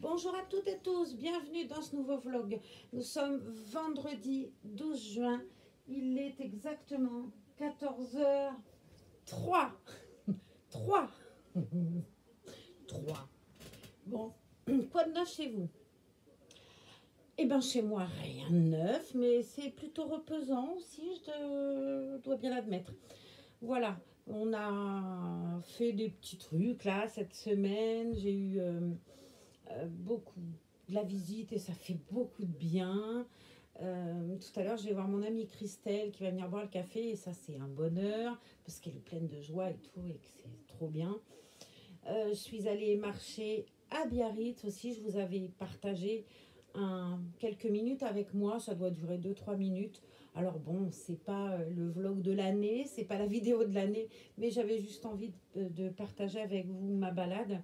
Bonjour à toutes et tous, bienvenue dans ce nouveau vlog. Nous sommes vendredi 12 juin, il est exactement 14h03. 3. 3. Bon, quoi de neuf chez vous? Eh bien chez moi, rien de neuf, mais c'est plutôt reposant aussi, je dois bien l'admettre. Voilà, on a fait des petits trucs là cette semaine, j'ai eu beaucoup de la visite et ça fait beaucoup de bien. Tout à l'heure, je vais voir mon amie Christelle qui va venir boire le café et ça, c'est un bonheur parce qu'elle est pleine de joie et tout et que c'est trop bien. Je suis allée marcher à Biarritz aussi. Je vous avais partagé quelques minutes avec moi. Ça doit durer 2-3 minutes. Alors bon, c'est pas le vlog de l'année, c'est pas la vidéo de l'année, mais j'avais juste envie de partager avec vous ma balade.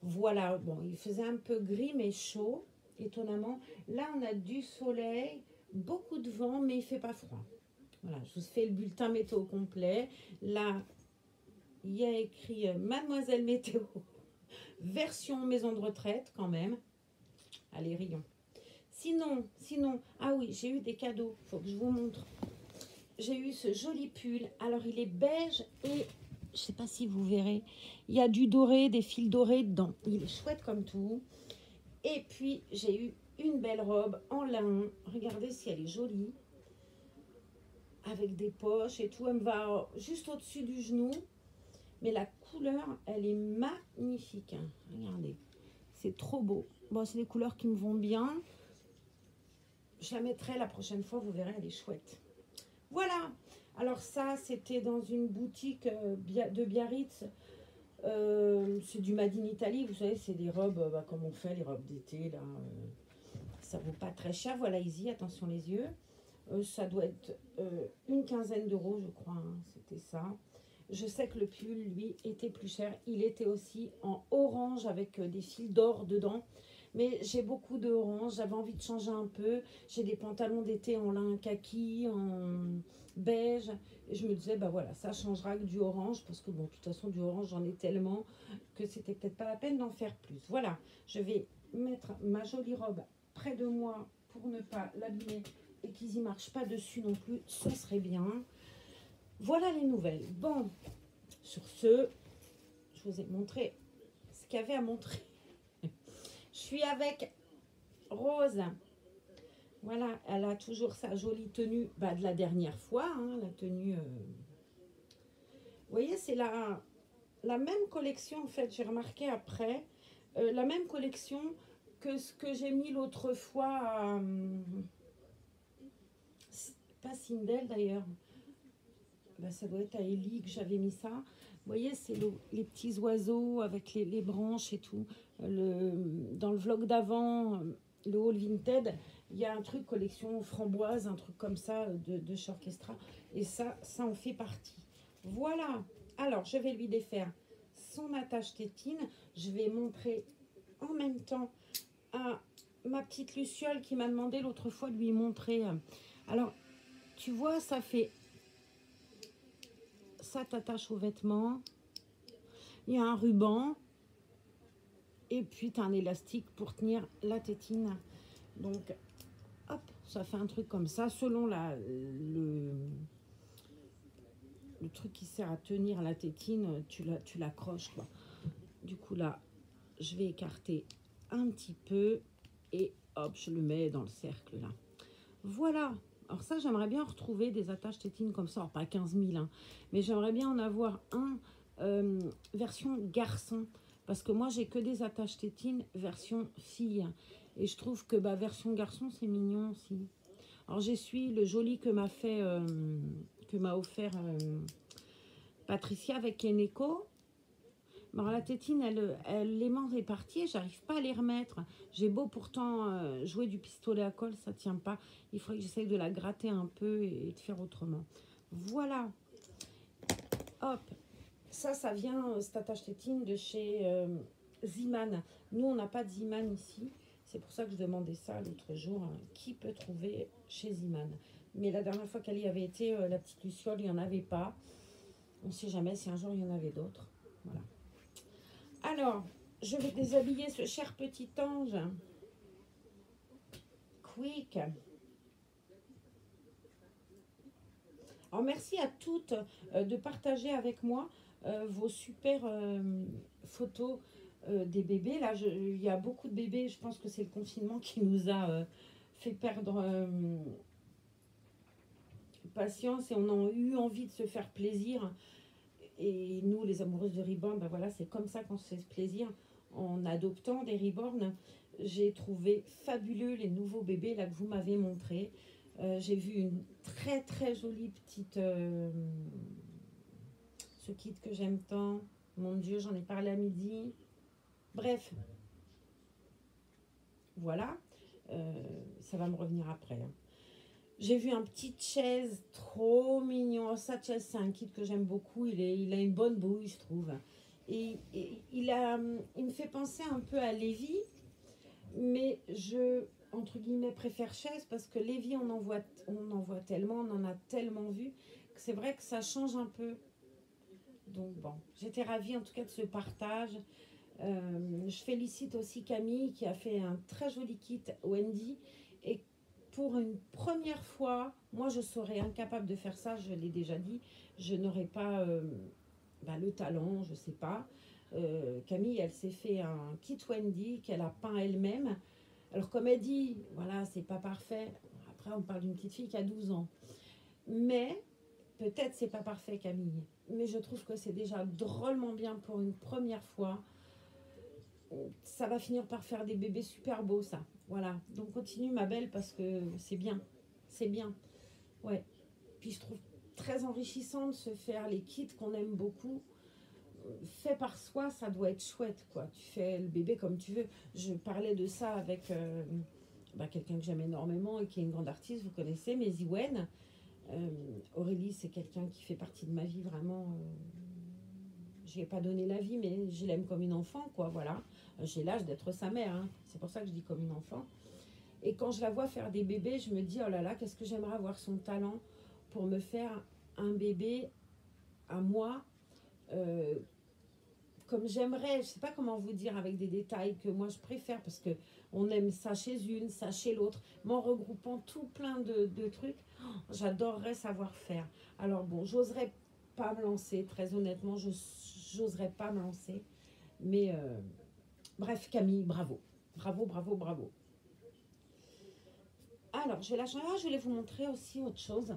Voilà, bon, il faisait un peu gris mais chaud, étonnamment. Là, on a du soleil, beaucoup de vent, mais il fait pas froid. Voilà, je vous fais le bulletin météo complet. Là, il y a écrit Mademoiselle Météo, version maison de retraite quand même. Allez, rions. Sinon, ah oui, j'ai eu des cadeaux, faut que je vous montre. J'ai eu ce joli pull. Alors, il est beige et je sais pas si vous verrez, il y a du doré, des fils dorés dedans. Il est chouette comme tout. Et puis, j'ai eu une belle robe en lin. Regardez si elle est jolie. Avec des poches et tout. Elle me va juste au-dessus du genou. Mais la couleur, elle est magnifique. Regardez. C'est trop beau. Bon, c'est des couleurs qui me vont bien. Je la mettrai la prochaine fois. Vous verrez, elle est chouette. Voilà. Alors ça, c'était dans une boutique de Biarritz. C'est du Made in Italy, vous savez, c'est des robes comme on fait, les robes d'été, là. Ça vaut pas très cher, voilà, easy, attention les yeux. Ça doit être une quinzaine d'euros, je crois, hein, c'était ça. Je sais que le pull, lui, était plus cher. Il était aussi en orange avec des fils d'or dedans. Mais j'ai beaucoup d'orange, j'avais envie de changer un peu. J'ai des pantalons d'été en lin kaki, en beige. Et je me disais, bah voilà, ça changera que du orange. Parce que bon, de toute façon, du orange, j'en ai tellement que c'était peut-être pas la peine d'en faire plus. Voilà, je vais mettre ma jolie robe près de moi pour ne pas l'abîmer et qu'ils n'y marchent pas dessus non plus. Ce serait bien. Voilà les nouvelles. Bon, sur ce, je vous ai montré ce qu'il y avait à montrer. Je suis avec Rose. Voilà, elle a toujours sa jolie tenue de la dernière fois. Hein, la tenue... Vous voyez, c'est la même collection, en fait, j'ai remarqué après. La même collection que ce que j'ai mis l'autre fois à... pas Sindel d'ailleurs. Ça doit être à Ellie que j'avais mis ça. Vous voyez, c'est les petits oiseaux avec les branches et tout. Dans le vlog d'avant, le Haul Vinted, il y a un truc collection framboise, un truc comme ça de chez Orchestra. Et ça en fait partie. Voilà. Alors, je vais lui défaire son attache tétine. Je vais montrer en même temps à ma petite Luciole qui m'a demandé l'autre fois de lui montrer. Alors, tu vois, ça fait... Ça t'attache aux vêtements. Il y a un ruban. Et puis, tu as un élastique pour tenir la tétine. Donc, hop, ça fait un truc comme ça. Selon le truc qui sert à tenir la tétine, tu l'accroches, quoi. Du coup, là, je vais écarter un petit peu. Et hop, je le mets dans le cercle, là. Voilà. Alors ça, j'aimerais bien retrouver des attaches tétines comme ça. Alors, pas 15 000, hein, mais j'aimerais bien en avoir un version garçon. Parce que moi, j'ai que des attaches tétines version fille. Et je trouve que version garçon, c'est mignon aussi. Alors, j'essuie le joli que m'a offert Patricia avec Eneko. Alors, la tétine, l'aimant est parti et j'arrive pas à les remettre. J'ai beau pourtant jouer du pistolet à colle, ça tient pas. Il faudrait que j'essaye de la gratter un peu et de faire autrement. Voilà. Hop. Ça vient, cette attache tétine de chez Ziman. Nous, on n'a pas de Ziman ici. C'est pour ça que je demandais ça l'autre jour. Qui peut trouver chez Ziman? Mais la dernière fois qu'elle y avait été, la petite Luciole, il n'y en avait pas. On ne sait jamais si un jour il y en avait d'autres. Voilà. Alors, Je vais déshabiller ce cher petit ange. Quick. Alors, merci à toutes de partager avec moi vos super photos des bébés. Là, il y a beaucoup de bébés. Je pense que c'est le confinement qui nous a fait perdre patience et on a eu envie de se faire plaisir. Et nous, les amoureuses de Reborn, ben voilà, c'est comme ça qu'on se fait plaisir en adoptant des Reborn. J'ai trouvé fabuleux les nouveaux bébés là que vous m'avez montré. J'ai vu une très très jolie petite ce kit que j'aime tant. Mon Dieu, j'en ai parlé à midi. Bref, voilà. Ça va me revenir après. Hein. J'ai vu un petit chaise trop mignon. Ça, chaise, c'est un kit que j'aime beaucoup. Il a une bonne bouille, je trouve. Et il me fait penser un peu à Lévi, mais je, entre guillemets, préfère chaise parce que Lévi, on en voit tellement, on en a tellement vu, que c'est vrai que ça change un peu. Donc bon, j'étais ravie en tout cas de ce partage. Je félicite aussi Camille qui a fait un très joli kit Wendy. Et pour une première fois, moi je serais incapable de faire ça, je l'ai déjà dit. Je n'aurais pas le talent, je sais pas. Camille, elle s'est fait un kit Wendy qu'elle a peint elle-même. Alors comme elle dit, voilà, c'est pas parfait. Après, on parle d'une petite fille qui a 12 ans. Mais peut-être c'est pas parfait, Camille. Mais je trouve que c'est déjà drôlement bien pour une première fois. Ça va finir par faire des bébés super beaux, ça. Voilà. Donc continue, ma belle, parce que c'est bien. C'est bien. Ouais. Puis je trouve très enrichissant de se faire les kits qu'on aime beaucoup. Fait par soi, ça doit être chouette, quoi. Tu fais le bébé comme tu veux. Je parlais de ça avec quelqu'un que j'aime énormément et qui est une grande artiste, vous connaissez, mais Ziwen. Aurélie, c'est quelqu'un qui fait partie de ma vie vraiment. Je n'ai pas donné la vie, mais je l'aime comme une enfant, quoi, voilà. J'ai l'âge d'être sa mère, hein. C'est pour ça que je dis comme une enfant. Et quand je la vois faire des bébés, je me dis, oh là là, qu'est-ce que j'aimerais avoir son talent pour me faire un bébé à moi, comme j'aimerais, je ne sais pas comment vous dire avec des détails que moi je préfère, parce que on aime ça chez une, ça chez l'autre, mais en regroupant tout plein de trucs, j'adorerais savoir faire. Alors bon, j'oserais pas me lancer, très honnêtement, j'oserais pas me lancer. Mais bref, Camille, bravo. Bravo, bravo, bravo. Alors, je vais la changer. Ah, je voulais vous montrer aussi autre chose.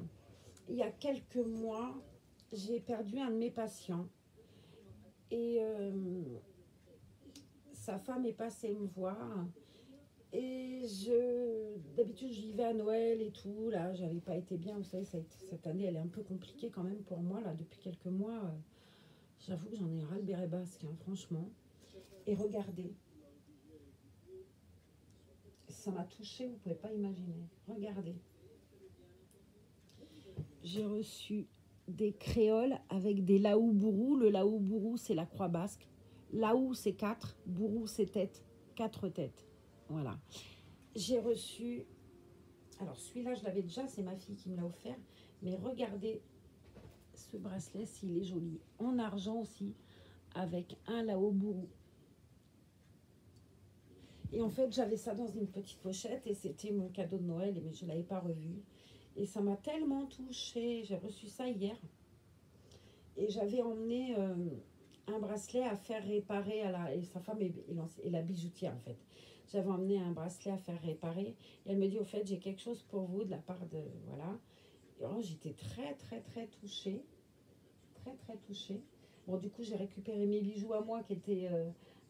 Il y a quelques mois, j'ai perdu un de mes patients. Et sa femme est passée me voir. Et d'habitude, je vivais à Noël et tout. Là, j'avais pas été bien. Vous savez, cette année, elle est un peu compliquée quand même pour moi. Là, depuis quelques mois, j'avoue que j'en ai ras le béret basque, hein, franchement. Et regardez, ça m'a touchée, vous ne pouvez pas imaginer. Regardez. J'ai reçu des créoles avec des laou-bourou. Le laou-bourou, c'est la croix basque. Laou, c'est 4. Bourou, c'est tête. 4 têtes. Voilà. J'ai reçu... Alors, celui-là, je l'avais déjà. C'est ma fille qui me l'a offert. Mais regardez ce bracelet, s'il est joli. En argent aussi, avec un laou-bourou. Et en fait, j'avais ça dans une petite pochette et c'était mon cadeau de Noël, mais je ne l'avais pas revu. Et ça m'a tellement touchée. J'ai reçu ça hier. Et j'avais emmené un bracelet à faire réparer et sa femme est la bijoutière, en fait. J'avais emmené un bracelet à faire réparer. Et elle me dit, au fait, j'ai quelque chose pour vous de la part de... Voilà. Et alors, j'étais très, très, très touchée. Très, très touchée. Bon, du coup, j'ai récupéré mes bijoux à moi qui étaient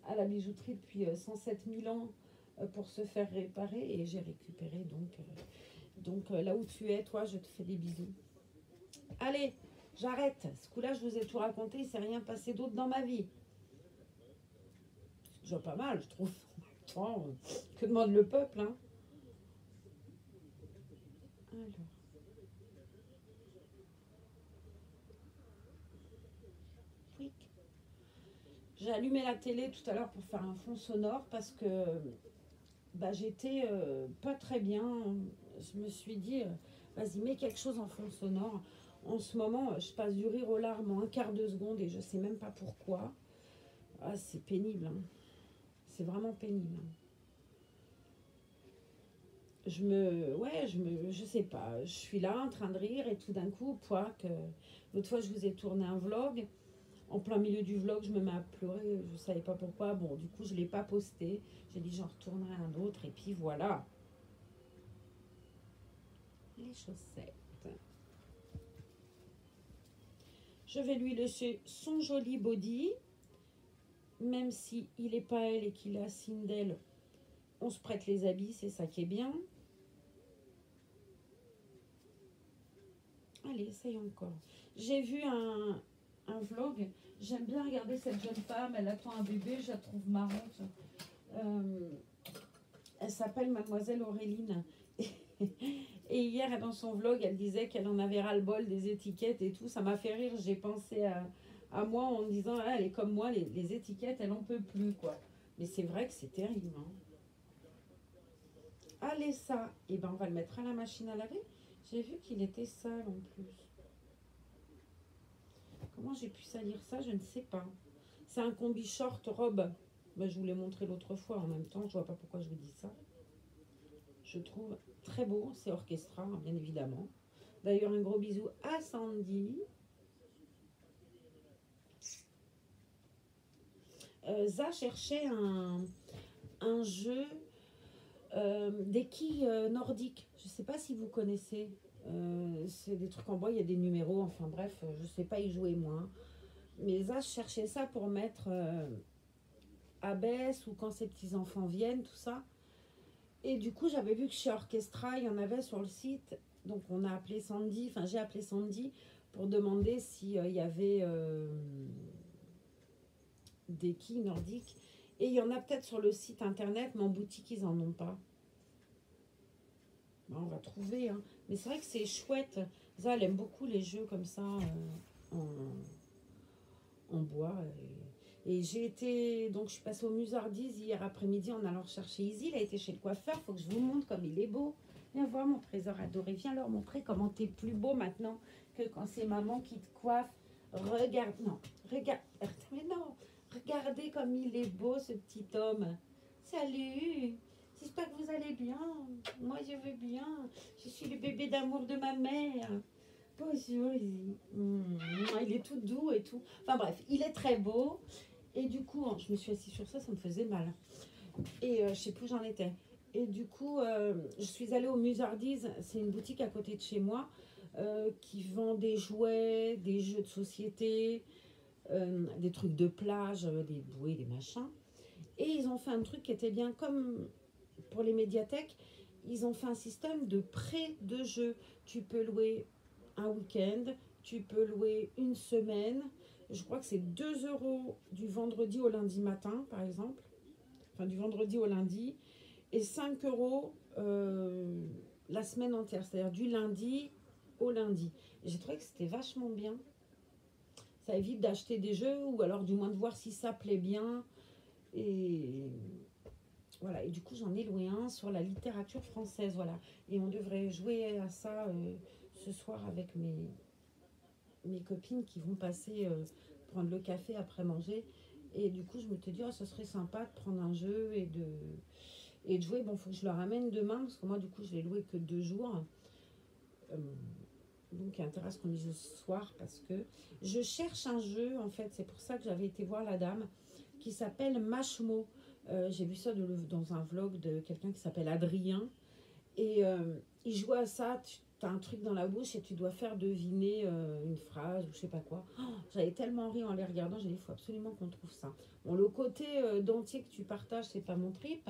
à la bijouterie depuis 107 000 ans pour se faire réparer. Et j'ai récupéré donc là où tu es, toi, je te fais des bisous. Allez, j'arrête. Ce coup-là, je vous ai tout raconté. Il ne s'est rien passé d'autre dans ma vie. C'est déjà pas mal, je trouve. Que demande le peuple, hein? Alors. J'ai allumé la télé tout à l'heure pour faire un fond sonore parce que j'étais pas très bien. Je me suis dit, vas-y, mets quelque chose en fond sonore. En ce moment, je passe du rire aux larmes en un quart de seconde et je sais même pas pourquoi. Ah, c'est pénible. Hein. c'est vraiment pénible. Je sais pas, je suis là en train de rire et tout d'un coup, l'autre fois je vous ai tourné un vlog, en plein milieu du vlog je me mets à pleurer, je savais pas pourquoi, bon du coup je l'ai pas posté, j'ai dit j'en retournerai un autre et puis voilà. Les chaussettes. Je vais lui laisser son joli body, même si il est pas elle et qu'il est à Sindel, on se prête les habits, c'est ça qui est bien. Allez, essaye encore. J'ai vu un vlog. J'aime bien regarder cette jeune femme. Elle attend un bébé. Je la trouve marrante. Elle s'appelle Mademoiselle Auréline. Et hier, dans son vlog, elle disait qu'elle en avait ras-le-bol des étiquettes et tout. Ça m'a fait rire. J'ai pensé à moi en me disant, ah, elle est comme moi, les étiquettes, elle n'en peut plus, quoi. Mais c'est vrai que c'est terrible. Hein. Allez, ça. Et ben, on va le mettre à la machine à laver. J'ai vu qu'il était sale en plus. Comment j'ai pu salir ça? Je ne sais pas. C'est un combi short robe. Ben, je vous l'ai montré l'autre fois en même temps. Je vois pas pourquoi je vous dis ça. Je trouve très beau. C'est Orchestra, hein, bien évidemment. D'ailleurs, un gros bisou à Sandy. Za cherchait un jeu des quilles nordiques. Je ne sais pas si vous connaissez. C'est des trucs en bois, il y a des numéros, enfin bref, je ne sais pas y jouer moi. Mais Za cherchait ça pour mettre à Bess ou quand ses petits-enfants viennent, tout ça. Et du coup, j'avais vu que chez Orchestra, il y en avait sur le site. Donc on a appelé Sandy, enfin j'ai appelé Sandy pour demander s'il y avait des quilles nordiques. Et il y en a peut-être sur le site internet, mais en boutique, ils n'en ont pas. Bon, on va trouver, hein. Mais c'est vrai que c'est chouette. Ça, elle aime beaucoup les jeux comme ça en bois. Et j'ai été, donc je suis passée au Musardise hier après-midi en allant chercher Izzy. Il a été chez le coiffeur. Il faut que je vous montre comme il est beau. Viens voir mon trésor adoré. Viens leur montrer comment tu es plus beau maintenant que quand c'est maman qui te coiffe. Regarde, non, regarde, mais non, regardez comme il est beau ce petit homme. Salut, j'espère que vous allez bien. Moi je vais bien. Je suis le bébé d'amour de ma mère. Bonjour Izzy. Il est tout doux et tout. Enfin bref, il est très beau. Et du coup, je me suis assise sur ça, ça me faisait mal. Et je sais plus où j'en étais. Et du coup, je suis allée au Musardise. C'est une boutique à côté de chez moi qui vend des jouets, des jeux de société, des trucs de plage, des bouées, des machins. Et ils ont fait un truc qui était bien comme pour les médiathèques. Ils ont fait un système de prêt de jeux. Tu peux louer un week-end, tu peux louer une semaine. Je crois que c'est 2 euros du vendredi au lundi matin, par exemple. Enfin, du vendredi au lundi. Et 5 euros la semaine entière. C'est-à-dire du lundi au lundi. Et j'ai trouvé que c'était vachement bien. Ça évite d'acheter des jeux ou alors du moins de voir si ça plaît bien. Et voilà. Et du coup, j'en ai loué un sur la littérature française. Voilà. Et on devrait jouer à ça ce soir avec mes copines qui vont passer prendre le café après manger. Et du coup, je me suis dit, oh, ça serait sympa de prendre un jeu et de jouer. Bon, il faut que je le ramène demain parce que moi, du coup, je l'ai loué que 2 jours. Donc, il y a intérêt à ce qu'on y joue ce soir parce que je cherche un jeu, en fait. C'est pour ça que j'avais été voir la dame qui s'appelle Mashmo. J'ai vu ça dans un vlog de quelqu'un qui s'appelle Adrien. Et il joue à ça. Tu as un truc dans la bouche et tu dois faire deviner une phrase ou je sais pas quoi. Oh, j'avais tellement ri en les regardant. J'ai dit, il faut absolument qu'on trouve ça. Bon, le côté dentier que tu partages, c'est pas mon trip.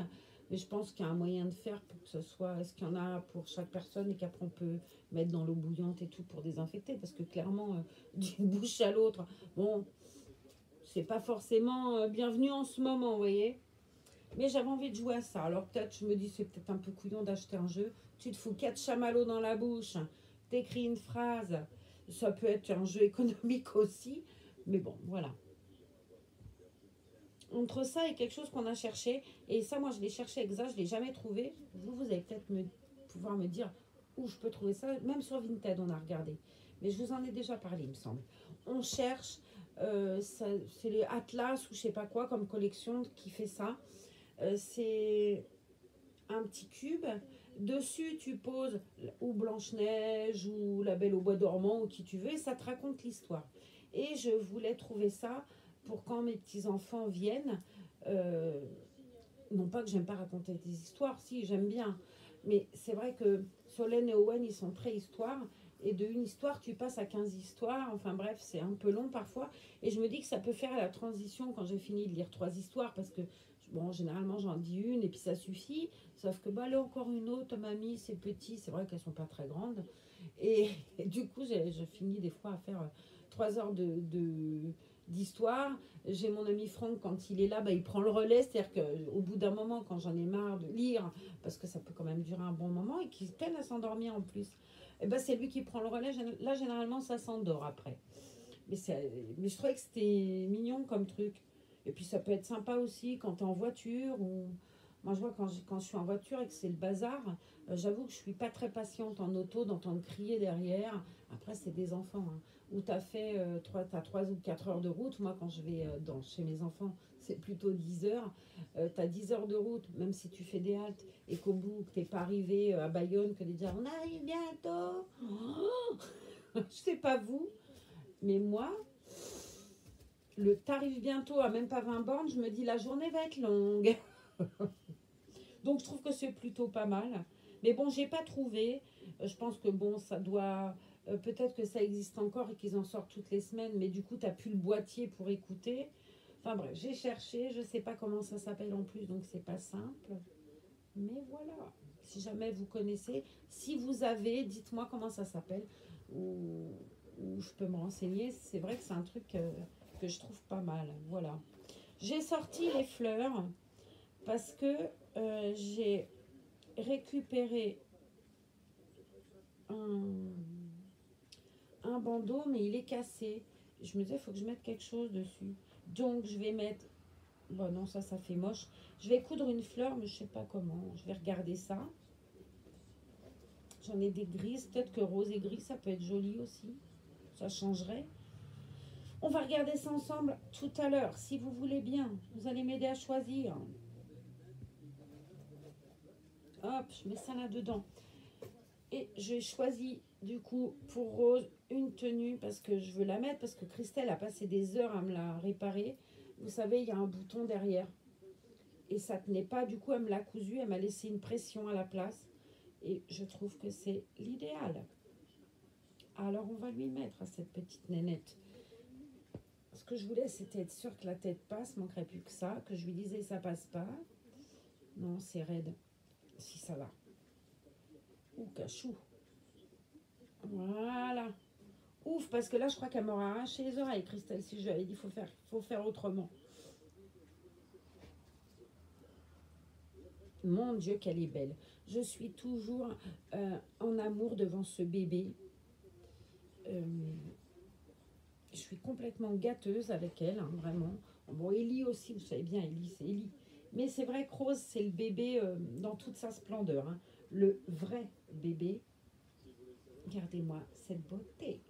Mais je pense qu'il y a un moyen de faire pour que ce soit... Est-ce qu'il y en a pour chaque personne et qu'après on peut mettre dans l'eau bouillante et tout pour désinfecter? Parce que clairement, d'une bouche à l'autre, bon, c'est pas forcément bienvenu en ce moment, vous voyez. Mais j'avais envie de jouer à ça. Alors peut-être, je me dis, c'est peut-être un peu couillon d'acheter un jeu. Tu te fous 4 chamallows dans la bouche, t'écris une phrase. Ça peut être un jeu économique aussi. Mais bon, voilà. Entre ça et quelque chose qu'on a cherché, et ça, moi, je l'ai cherché avec ça, je ne l'ai jamais trouvé. Vous allez peut-être pouvoir me dire où je peux trouver ça. Même sur Vinted, on a regardé. Mais je vous en ai déjà parlé, il me semble. On cherche, c'est les Atlas ou je sais pas quoi comme collection qui fait ça. C'est un petit cube. Dessus, tu poses ou Blanche-Neige ou La Belle au Bois dormant ou qui tu veux et ça te raconte l'histoire. Et je voulais trouver ça pour quand mes petits-enfants viennent. euh, non pas que j'aime pas raconter des histoires, si, j'aime bien. Mais c'est vrai que Solène et Owen, ils sont très histoires. Et de une histoire, tu passes à 15 histoires. Enfin bref, c'est un peu long parfois. Et je me dis que ça peut faire la transition quand j'ai fini de lire 3 histoires. Parce que, bon, généralement, j'en dis une et puis ça suffit. Sauf que, bah, là, encore une autre, mamie, c'est petit. C'est vrai qu'elles sont pas très grandes. Et du coup, je finis des fois à faire 3 heures d'histoire. J'ai mon ami Franck, quand il est là, bah, il prend le relais. C'est-à-dire qu'au bout d'un moment, quand j'en ai marre de lire, parce que ça peut quand même durer un bon moment, et qu'il peine à s'endormir en plus, et ben, c'est lui qui prend le relais. Là, généralement, ça s'endort après. Mais je trouvais que c'était mignon comme truc. Et puis, ça peut être sympa aussi quand tu es en voiture. Ou... Moi, je vois quand je suis en voiture et que c'est le bazar, j'avoue que je suis pas très patiente en auto d'entendre crier derrière. Après, c'est des enfants. Hein. Où tu as fait t'as 3 ou 4 heures de route. Moi, quand je vais chez mes enfants, c'est plutôt 10 heures. Tu as 10 heures de route, même si tu fais des haltes et qu'au bout, que tu n'es pas arrivé à Bayonne, que de dire on arrive bientôt. Oh je sais pas vous, mais moi, le tarif bientôt à même pas 20 bornes, je me dis la journée va être longue. Donc je trouve que c'est plutôt pas mal. Mais bon, j'ai pas trouvé. Je pense que bon, ça doit. Peut-être que ça existe encore et qu'ils en sortent toutes les semaines, mais du coup, tu n'as plus le boîtier pour écouter. Enfin bref, j'ai cherché, je sais pas comment ça s'appelle en plus, donc c'est pas simple. Mais voilà, si jamais vous connaissez, si vous avez, dites-moi comment ça s'appelle, ou, ou je peux me renseigner. C'est vrai que c'est un truc que je trouve pas mal. Voilà. J'ai sorti les fleurs parce que j'ai récupéré un, un bandeau, mais il est cassé. Je me disais, il faut que je mette quelque chose dessus. Donc, je vais mettre... Bon, non, ça fait moche. Je vais coudre une fleur, mais je sais pas comment. Je vais regarder ça. J'en ai des grises. Peut-être que rose et gris, ça peut être joli aussi. Ça changerait. On va regarder ça ensemble tout à l'heure, si vous voulez bien. Vous allez m'aider à choisir. Hop, je mets ça là-dedans. Et j'ai choisi, du coup, pour Rose, une tenue parce que je veux la mettre, parce que Christelle a passé des heures à me la réparer. Vous savez, il y a un bouton derrière. Et ça tenait pas, du coup, elle me l'a cousu, elle m'a laissé une pression à la place. Et je trouve que c'est l'idéal. Alors, on va lui mettre à cette petite nénette. Ce que je voulais, c'était être sûre que la tête passe, manquerait plus que ça, que je lui disais ça passe pas. Non, c'est raide. Si ça va. Ouh, cachou. Voilà. Ouf, parce que là, je crois qu'elle m'aura arraché les oreilles, Christelle, si je lui avais dit faut faire autrement. Mon Dieu, qu'elle est belle. Je suis toujours en amour devant ce bébé. Euh, je suis complètement gâteuse avec elle, hein, vraiment. Bon, Ellie aussi, vous savez bien, Ellie, c'est Ellie. Mais c'est vrai que Rose, c'est le bébé dans toute sa splendeur. Hein. Le vrai bébé. Regardez-moi cette beauté.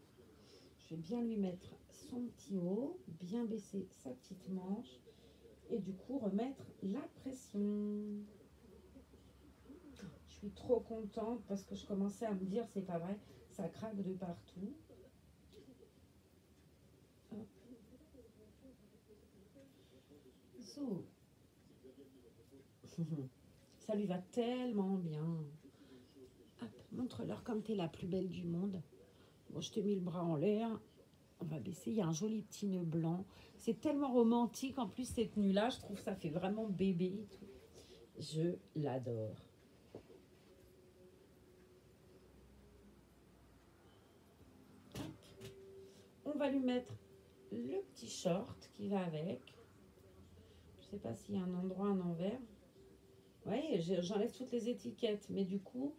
Je vais bien lui mettre son petit haut, bien baisser sa petite manche et du coup remettre la pression. Je suis trop contente parce que je commençais à me dire, c'est pas vrai, ça craque de partout. Hop. So. Ça lui va tellement bien. Hop, montre-leur comme t'es la plus belle du monde. Bon, je t'ai mis le bras en l'air. On va baisser. Il y a un joli petit nœud blanc. C'est tellement romantique en plus cette tenue-là. Je trouve que ça fait vraiment bébé et tout. Je l'adore. On va lui mettre le petit short qui va avec. Je ne sais pas s'il y a un endroit, un envers. Oui, j'enlève toutes les étiquettes. Mais du coup,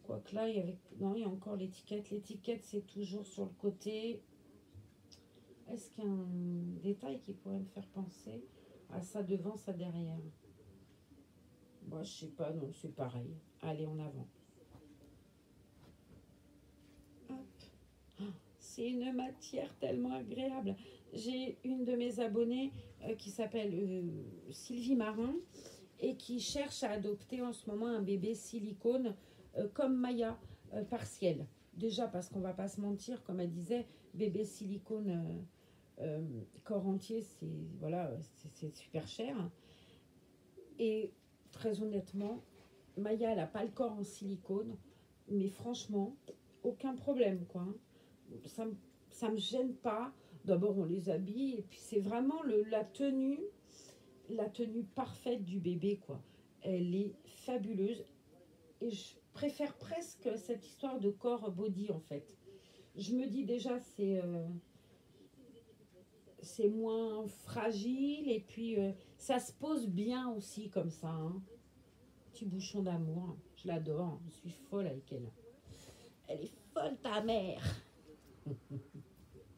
quoique là, non, il y a encore l'étiquette. L'étiquette, c'est toujours sur le côté. Est-ce qu'il y a un détail qui pourrait me faire penser à ça devant, ça derrière? Moi, je sais pas, non, c'est pareil. Allez, en avant. Hop. C'est une matière tellement agréable. J'ai une de mes abonnées qui s'appelle Sylvie Marin et qui cherche à adopter en ce moment un bébé silicone comme Maya, partiel. Déjà parce qu'on va pas se mentir, comme elle disait, bébé silicone corps entier, c'est voilà, c'est super cher. Et très honnêtement, Maya, elle n'a pas le corps en silicone, mais franchement, aucun problème, quoi. Ça, ça me gêne pas. D'abord, on les habille, et puis c'est vraiment la tenue parfaite du bébé, quoi. Elle est fabuleuse, et je préfère presque cette histoire de corps body, en fait. Je me dis déjà, c'est moins fragile, et puis ça se pose bien aussi, comme ça, hein. Petit bouchon d'amour, je l'adore, je suis folle avec elle. Elle est folle, ta mère.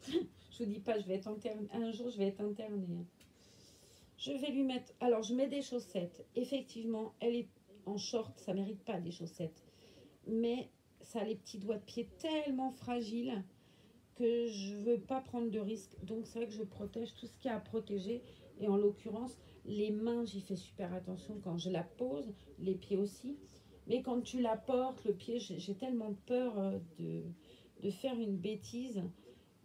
Je vous dis pas, je vais être internée. Un jour, je vais être internée. Je vais lui mettre. Alors, je mets des chaussettes. Effectivement, elle est en short, ça mérite pas des chaussettes. Mais ça a les petits doigts de pied tellement fragiles que je veux pas prendre de risques. Donc, c'est vrai que je protège tout ce qu'il y a à protéger. Et en l'occurrence, les mains, j'y fais super attention quand je la pose, les pieds aussi. Mais quand tu la portes, le pied, j'ai tellement peur de faire une bêtise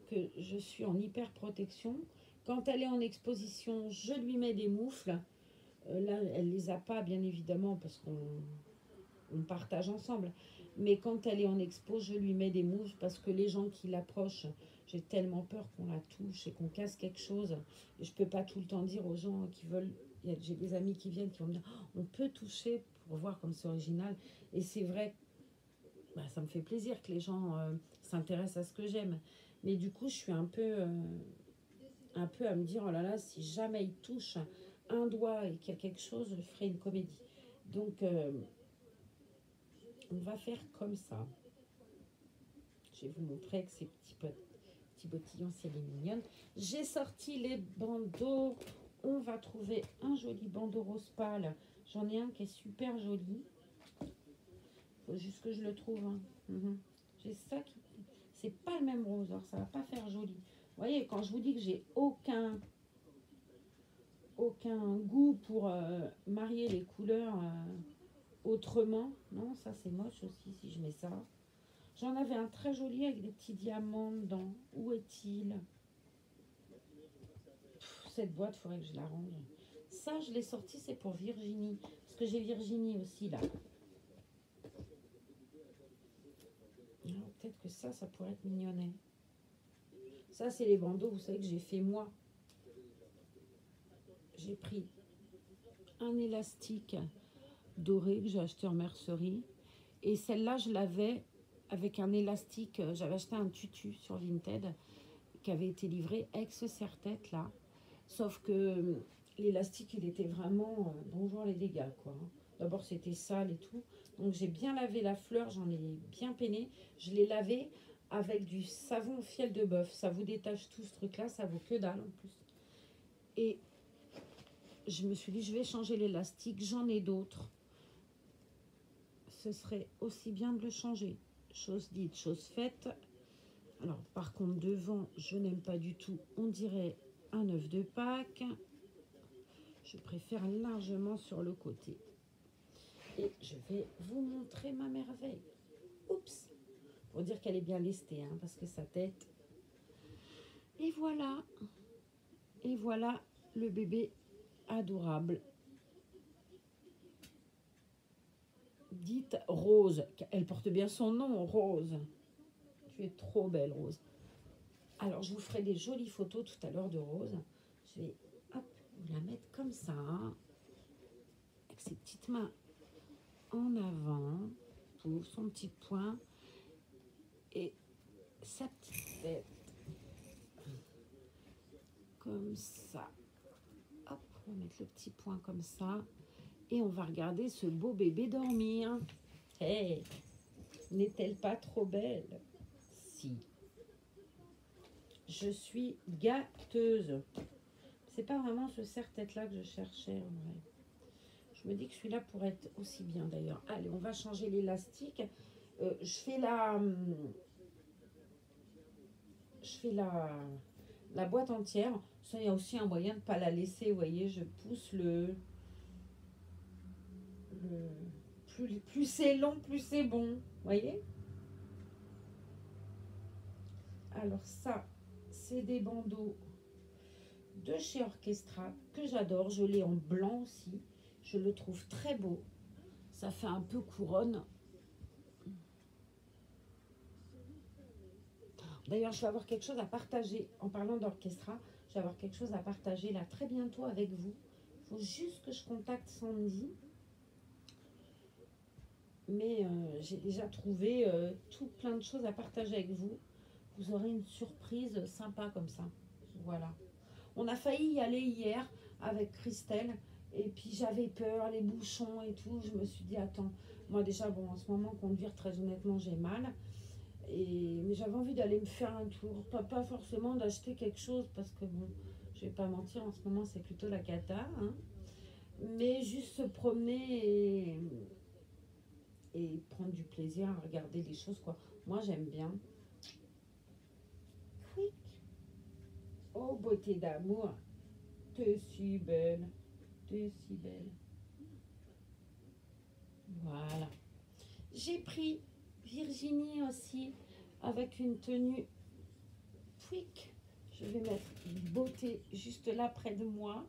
que je suis en hyper protection. Quand elle est en exposition, je lui mets des moufles. Là, elle les a pas, bien évidemment, parce qu'on partage ensemble. Mais quand elle est en expo, je lui mets des moufles parce que les gens qui l'approchent, j'ai tellement peur qu'on la touche et qu'on casse quelque chose. Et je peux pas tout le temps dire aux gens qui veulent. J'ai des amis qui viennent qui vont me dire oh, on peut toucher pour voir comme c'est original. Et c'est vrai, bah, ça me fait plaisir que les gens s'intéressent à ce que j'aime. Mais du coup, je suis un peu à me dire, oh là là, si jamais il touche un doigt et qu'il y a quelque chose, je ferai une comédie. Donc, on va faire comme ça. Je vais vous montrer que ces petits bottillons, c'est les mignonnes. J'ai sorti les bandeaux. On va trouver un joli bandeau rose pâle. J'en ai un qui est super joli. Faut juste que je le trouve. Hein. J'ai ça qui... C'est pas le même rose, alors ça va pas faire joli. Vous voyez, quand je vous dis que j'ai aucun goût pour marier les couleurs autrement, non, ça c'est moche aussi si je mets ça. J'en avais un très joli avec des petits diamants dedans. Où est-il? Cette boîte, il faudrait que je la range. Ça, je l'ai sorti, c'est pour Virginie. Parce que j'ai Virginie aussi, là. Peut-être que ça pourrait être mignonnet. Ça, c'est les bandeaux, vous savez, que j'ai fait moi. J'ai pris un élastique doré que j'ai acheté en mercerie. Et celle-là, je l'avais avec un élastique. J'avais acheté un tutu sur Vinted qui avait été livré avec ce serre-tête là. Sauf que l'élastique, il était vraiment bonjour les dégâts, quoi. D'abord, c'était sale et tout. Donc, j'ai bien lavé la fleur, j'en ai bien peiné. Je l'ai lavé avec du savon fiel de bœuf. Ça vous détache tout ce truc-là, ça vaut que dalle en plus. Et je me suis dit, je vais changer l'élastique, j'en ai d'autres. Ce serait aussi bien de le changer. Chose dite, chose faite. Alors, par contre, devant, je n'aime pas du tout. On dirait un œuf de Pâques. Je préfère largement sur le côté. Et je vais vous montrer ma merveille. Oups! Pour dire qu'elle est bien lestée, hein, parce que sa tête... Et voilà. Et voilà le bébé adorable. Dite Rose. Elle porte bien son nom, Rose. Tu es trop belle, Rose. Alors, je vous ferai des jolies photos tout à l'heure de Rose. Je vais, hop, vous la mettre comme ça. Avec ses petites mains en avant. Pour son petit poing. Et sa petite tête. Comme ça. Hop, on va mettre le petit poing comme ça. Et on va regarder ce beau bébé dormir. Hey, n'est-elle pas trop belle? Si. Je suis gâteuse. C'est pas vraiment ce serre-tête là que je cherchais en vrai. Je me dis que celui-là pourrait être aussi bien d'ailleurs. Allez, on va changer l'élastique. Je fais la boîte entière. Ça, il y a aussi un moyen de ne pas la laisser. Vous voyez, je pousse le plus c'est long, plus c'est bon. Vous voyez? Alors ça, c'est des bandeaux de chez Orchestra que j'adore. Je l'ai en blanc aussi. Je le trouve très beau. Ça fait un peu couronne. D'ailleurs, je vais avoir quelque chose à partager. En parlant d'Orchestra, je vais avoir quelque chose à partager là très bientôt avec vous. Il faut juste que je contacte Sandy. Mais j'ai déjà trouvé tout plein de choses à partager avec vous. Vous aurez une surprise sympa comme ça. Voilà. On a failli y aller hier avec Christelle. Et puis j'avais peur, les bouchons et tout. Je me suis dit, attends, moi déjà, bon, en ce moment, conduire, très honnêtement, j'ai mal. Mais j'avais envie d'aller me faire un tour. Pas forcément d'acheter quelque chose, parce que bon, je vais pas mentir, en ce moment, c'est plutôt la cata. Hein. Mais juste se promener et prendre du plaisir à regarder des choses, quoi. Moi, j'aime bien. Quick. Oh, beauté d'amour. T'es si belle. T'es si belle. Voilà. J'ai pris Virginie aussi avec une tenue quick. Je vais mettre beauté juste là près de moi.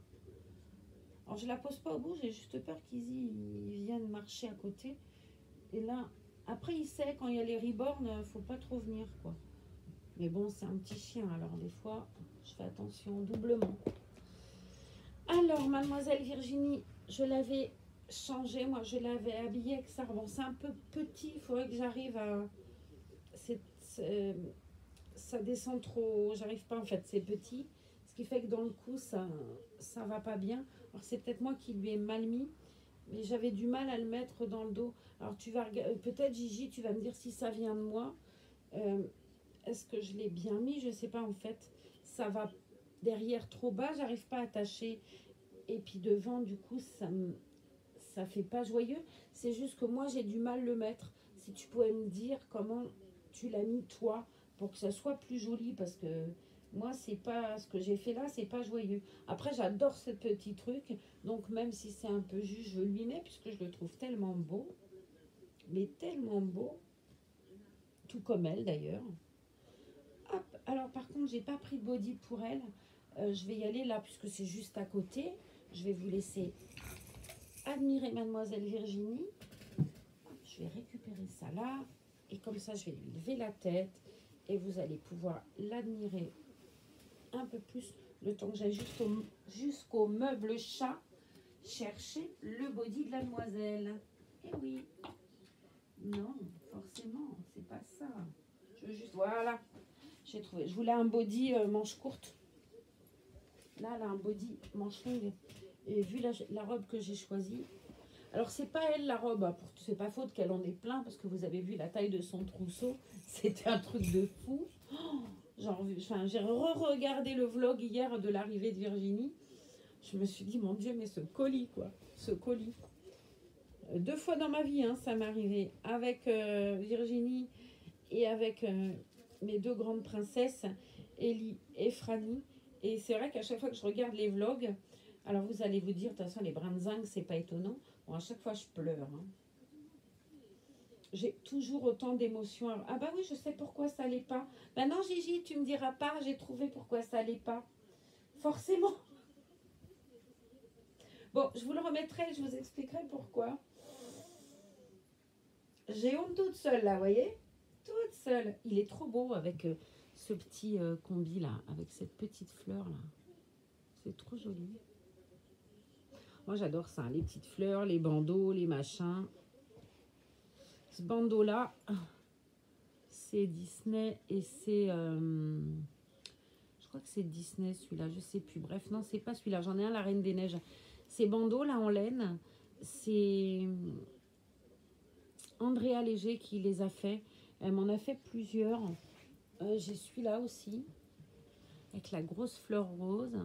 Alors je la pose pas au bout, j'ai juste peur qu'ils viennent marcher à côté. Et là, après il sait quand il y a les reborn, faut pas trop venir quoi. Mais bon, c'est un petit chien, alors des fois, je fais attention doublement. Alors, mademoiselle Virginie, je l'avais changé, moi je l'avais habillée avec ça. Bon, c'est un peu petit, il faudrait que j'arrive à... ça descend trop, j'arrive pas en fait, c'est petit. Ce qui fait que dans le cou, ça va pas bien. Alors c'est peut-être moi qui lui ai mal mis, mais j'avais du mal à le mettre dans le dos. Alors tu vas regarder, peut-être Gigi, tu vas me dire si ça vient de moi. Est-ce que je l'ai bien mis? Je sais pas en fait. Ça va derrière trop bas, j'arrive pas à attacher. Et puis devant, du coup, ça fait pas joyeux. C'est juste que moi, j'ai du mal à le mettre. Si tu pouvais me dire comment tu l'as mis toi, pour que ça soit plus joli, parce que moi, c'est pas ce que j'ai fait là, c'est pas joyeux. Après, j'adore ce petit truc, donc même si c'est un peu juste, je lui mets, puisque je le trouve tellement beau, mais tellement beau, tout comme elle d'ailleurs. Hop, alors par contre, j'ai pas pris de body pour elle. Je vais y aller là, puisque c'est juste à côté. Je vais vous laisser admirer mademoiselle Virginie. Je vais récupérer ça là. Et comme ça, je vais lui lever la tête. Et vous allez pouvoir l'admirer un peu plus. Le temps que j'aille jusqu'au meuble chat chercher le body de la demoiselle. Eh oui. Non, forcément, c'est pas ça. Je veux juste... Voilà. J'ai trouvé. Je voulais un body manche courte. Là, elle a un body manche longue. Et vu la robe que j'ai choisie, alors c'est pas elle la robe, hein, c'est pas faute qu'elle en ait plein, parce que vous avez vu la taille de son trousseau, c'était un truc de fou. J'ai re-regardé le vlog hier de l'arrivée de Virginie. Je me suis dit, mon Dieu, mais ce colis, quoi, ce colis. 2 fois dans ma vie, hein, ça m'est arrivé, avec Virginie et avec mes 2 grandes princesses, Ellie et Franny. Et c'est vrai qu'à chaque fois que je regarde les vlogs, alors vous allez vous dire, de toute façon, les brins de zinc, c'est pas étonnant. Bon, à chaque fois, je pleure. Hein. J'ai toujours autant d'émotions. Ah bah oui, je sais pourquoi ça allait pas. Ben non, Gigi, tu me diras pas, j'ai trouvé pourquoi ça allait pas. Forcément. Bon, je vous le remettrai, je vous expliquerai pourquoi. J'ai honte toute seule, là, vous voyez? Toute seule. Il est trop beau avec ce petit combi, là, avec cette petite fleur, là. C'est trop joli. Moi, j'adore ça, les petites fleurs, les bandeaux, les machins. Ce bandeau-là, c'est Disney et c'est... je crois que c'est Disney, celui-là, je sais plus. Bref, non, c'est pas celui-là. J'en ai un, la Reine des Neiges. Ces bandeaux, là, en laine, c'est Andrea Léger qui les a fait. Elle m'en a fait plusieurs. J'ai celui-là aussi, avec la grosse fleur rose.